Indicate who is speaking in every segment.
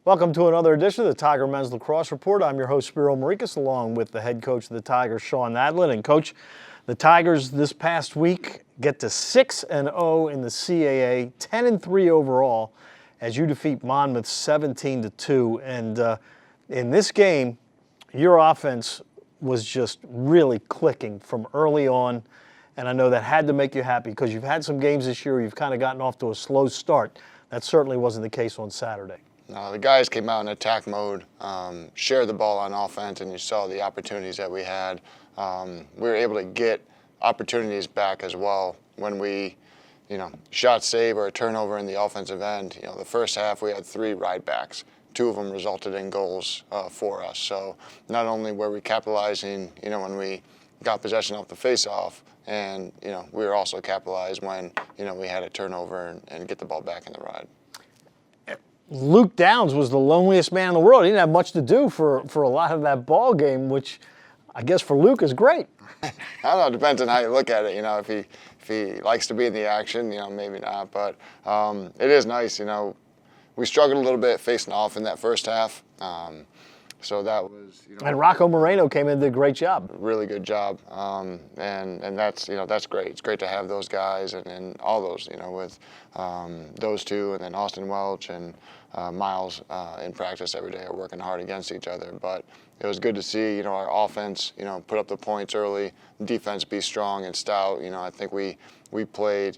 Speaker 1: Welcome to another edition of the Tiger Men's Lacrosse Report. I'm your host, Spiro Marikas, along with the head coach of the Tigers, Sean Adlin. And Coach, the Tigers this past week get to 6-0 in the CAA, 10-3 overall, as you defeat Monmouth 17-2. And in this game, your offense was just really clicking from early on. And I know that had to make you happy because you've had some games this year where you've kind of gotten off to a slow start. That certainly wasn't the case on Saturday.
Speaker 2: No, the guys came out in attack mode, shared the ball on offense, and you saw the opportunities that we had. We were able to get opportunities back as well when we, shot save or a turnover in the offensive end. The first half we had 3 ride backs. 2 of them resulted in goals for us. So not only were we capitalizing, when we got possession off the face-off, and we were also capitalized when we had a turnover and get the ball back in the ride.
Speaker 1: Luke Downs was the loneliest man in the world. He didn't have much to do for a lot of that ball game, which I guess for Luke is great.
Speaker 2: I don't know. It depends on how you look at it. If he likes to be in the action, maybe not. But it is nice. We struggled a little bit facing off in that first half. So that was,
Speaker 1: And Rocco Moreno came in and did a great job.
Speaker 2: Really good job. And that's, that's great. It's great to have those guys and all those, with those 2, and then Austin Welch and Miles in practice every day are working hard against each other. But it was good to see, our offense, put up the points early, defense be strong and stout. I think we played,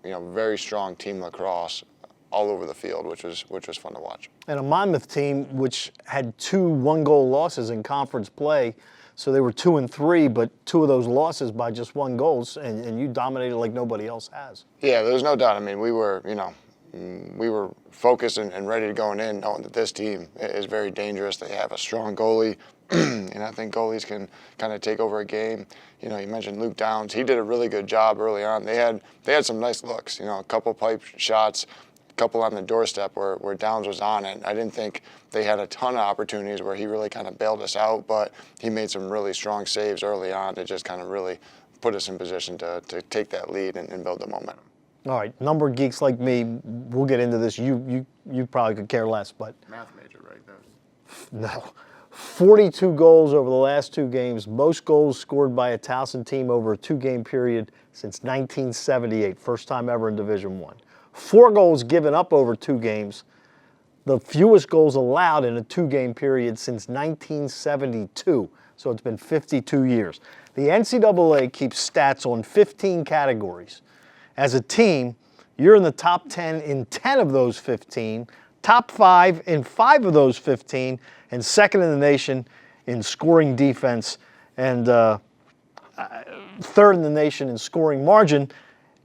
Speaker 2: very strong team lacrosse all over the field, which was fun to watch.
Speaker 1: And a Monmouth team which had 2 one-goal losses in conference play, so they were 2-3, but 2 of those losses by just 1 goal, and you dominated like nobody else has.
Speaker 2: Yeah, there's no doubt. I mean, we were focused and ready to going in, knowing that this team is very dangerous. They have a strong goalie, and I think goalies can kind of take over a game. You mentioned Luke Downs. He did a really good job early on. They had some nice looks. A couple pipe shots, couple on the doorstep where Downs was on it. I didn't think they had a ton of opportunities where he really kind of bailed us out, but he made some really strong saves early on to just kind of really put us in position to take that lead and build the momentum.
Speaker 1: All right, number geeks like me, we'll get into this. You probably could care less, but
Speaker 2: Math major, right?
Speaker 1: No. 42 goals over the last 2 games, most goals scored by a Towson team over a 2-game period since 1978, first time ever in Division I. 4 goals given up over 2 games, the fewest goals allowed in a 2-game period since 1972. So it's been 52 years. The NCAA keeps stats on 15 categories. As a team, you're in the top 10 in 10 of those 15, top 5 in 5 of those 15, and second in the nation in scoring defense, and third in the nation in scoring margin.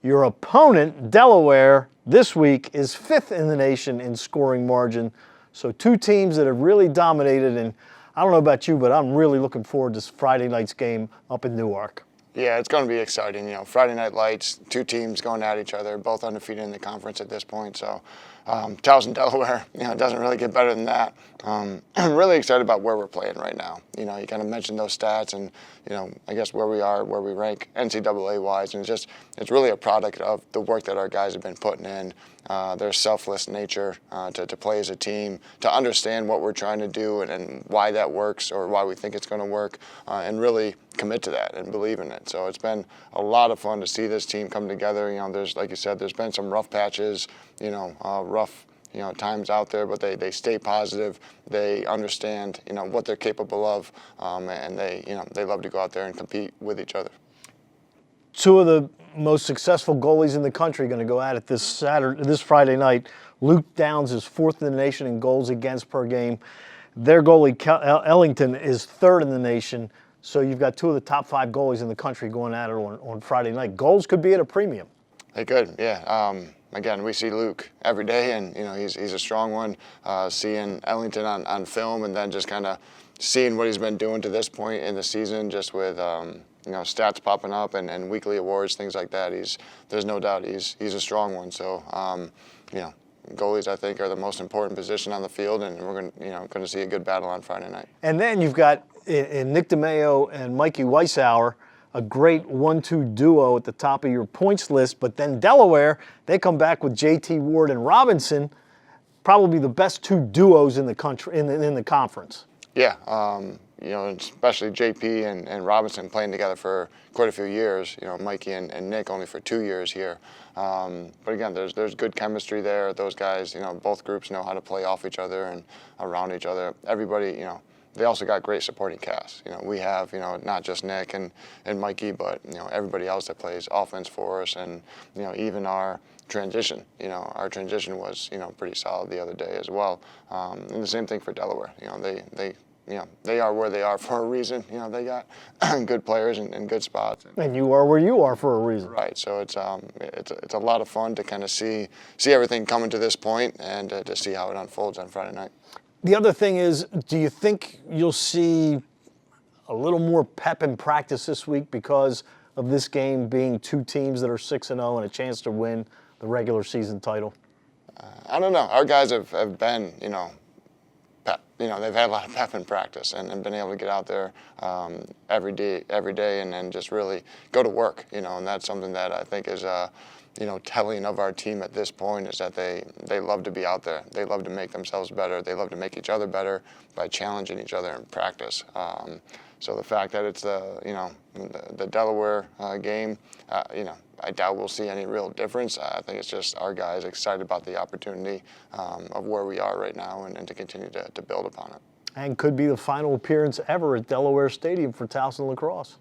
Speaker 1: Your opponent, Delaware, this week is 5th in the nation in scoring margin. So 2 teams that have really dominated, and I don't know about you, but I'm really looking forward to Friday night's game up in Newark.
Speaker 2: Yeah, it's going to be exciting. Friday night lights, 2 teams going at each other, both undefeated in the conference at this point. So Towson, Delaware, it doesn't really get better than that. I'm really excited about where we're playing right now. You kind of mentioned those stats and, I guess where we are, where we rank NCAA-wise. And it's really a product of the work that our guys have been putting in, their selfless nature to play as a team, to understand what we're trying to do and why that works or why we think it's going to work, and really commit to that and believe in it. So it's been a lot of fun to see this team come together. There's, like you said, there's been some rough patches, rough times out there, but they stay positive. They understand, what they're capable of, and they love to go out there and compete with each other.
Speaker 1: 2 of the most successful goalies in the country are going to go at it this Friday night. Luke Downs is 4th in the nation in goals against per game. Their goalie, Ellington, is 3rd in the nation. So you've got 2 of the top 5 goalies in the country going at it on Friday night. Goals could be at a premium.
Speaker 2: They could, yeah. Again, we see Luke every day, and he's a strong one. Seeing Ellington on film, and then just kind of seeing what he's been doing to this point in the season, just with stats popping up and weekly awards, things like that. There's no doubt he's a strong one. So goalies, I think, are the most important position on the field, and we're going to see a good battle on Friday night.
Speaker 1: And then you've got in Nick DeMeo and Mikey Weissauer, a great 1-2 duo at the top of your points list. But then Delaware, they come back with J.T. Ward and Robinson, probably the best two duos in the country, in the conference.
Speaker 2: Yeah, you know, especially JP and Robinson playing together for quite a few years. You know, Mikey and Nick only for 2 years here. But again, there's good chemistry there. Those guys, you know, both groups know how to play off each other and around each other. Everybody, you know, they also got great supporting casts. You know, we have, you know, not just Nick and Mikey, but, you know, everybody else that plays offense for us, and, you know, even our transition. You know, our transition was, you know, pretty solid the other day as well. And the same thing for Delaware. You know, you know, they are where they are for a reason. You know, they got good players and good spots.
Speaker 1: And you are where you are for a reason.
Speaker 2: Right. So it's a lot of fun to kind of see everything coming to this point, and to see how it unfolds on Friday night.
Speaker 1: The other thing is, do you think you'll see a little more pep in practice this week because of this game being two teams that are 6-0 and a chance to win the regular season title?
Speaker 2: I don't know. Our guys have been, you know, pep. You know, they've had a lot of pep in practice, and been able to get out there every day, and then just really go to work. You know, and that's something that I think is, you know, telling of our team at this point, is that they love to be out there. They love to make themselves better. They love to make each other better by challenging each other in practice. So the fact that it's the Delaware game, you know, I doubt we'll see any real difference. I think it's just our guys excited about the opportunity of where we are right now, and to continue to build upon it.
Speaker 1: And could be the final appearance ever at Delaware Stadium for Towson Lacrosse.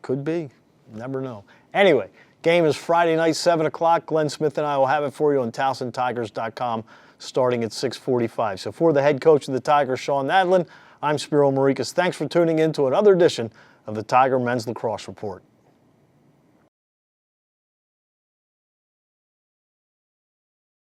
Speaker 1: Could be. Never know. Anyway, game is Friday night, 7 o'clock. Glenn Smith and I will have it for you on TowsonTigers.com starting at 6:45. So for the head coach of the Tigers, Sean Nadlin, I'm Spiro Marikas. Thanks for tuning in to another edition of the Tiger Men's Lacrosse Report.